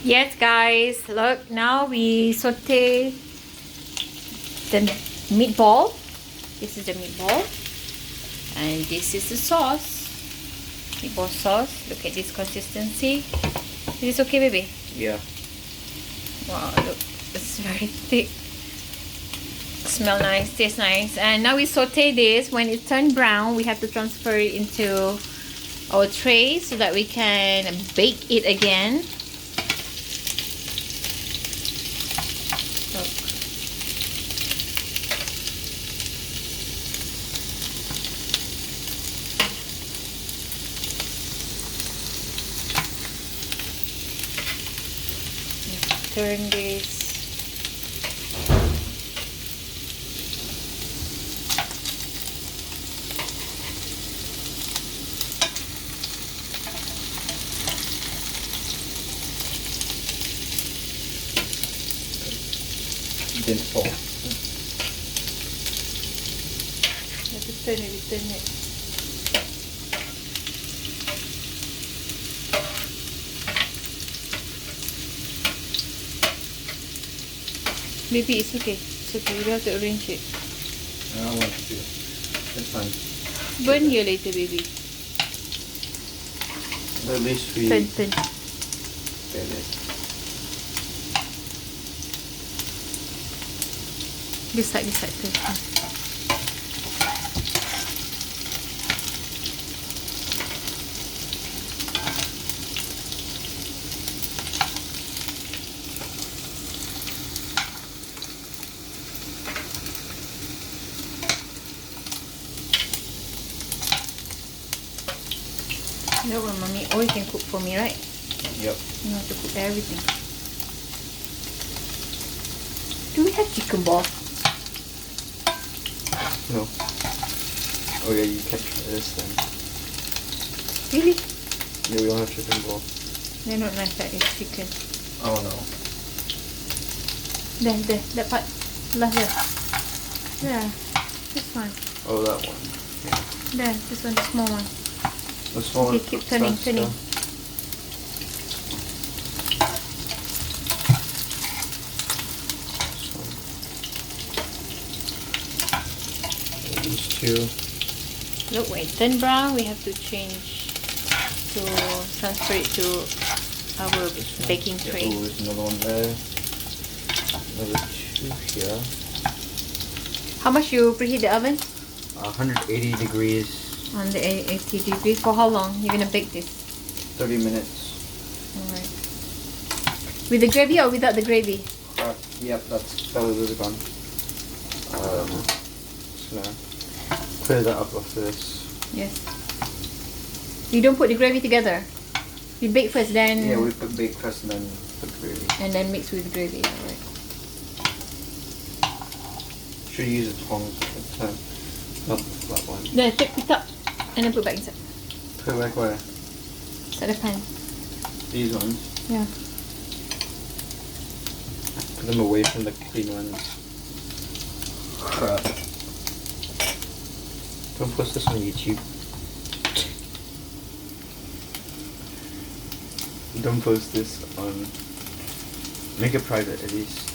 Yes, guys, look, now we saute the meatball. This is the meatball, and this is the sauce, meatball sauce. Look at this consistency. Is this okay, baby? Yeah. Wow, look, it's very thick. Smell nice, tastes nice. And now we saute this. When it turned brown, we have to transfer it into our tray so that we can bake it again. Look. Turn this. Didn't fall. Let's turn it. Maybe it's okay. It's okay. You don't have to arrange it. I don't want to. It's fine. Burn here later, baby. At least we Turn. did it. This side turn. No one, mommy. Or you can cook for me, right? Yep. You have to cook everything. Do we have chicken ball? No. Oh yeah, you kept this then. Really? Yeah, we don't have chicken ball. They're not like that. It's chicken. Oh no. There. That part. Last there. Yeah. This one. Oh, that one. Yeah. There. This one, the small one. The small Okay, keep turning. These two. Look, when it turn brown, we have to change to transfer it to our baking tray. Oh, there's another one there. Another two here. How much you preheat the oven? 180 degrees. On the 80 degrees. For how long you're gonna bake this? 30 minutes. Alright. With the gravy or without the gravy? Yep, that was gone. Just gonna clear that up after this. Yes. You don't put the gravy together. You bake first, then. Yeah, we put bake first and then put gravy. And then mix with the gravy. Alright. Should use a tongs at the time. Not the flat one. Then pick up and then put back inside. Put it back where? Inside the pan. These ones. Yeah. Put them away from the clean ones. Crap. Don't post this on YouTube. Don't post this on... Make it private at least.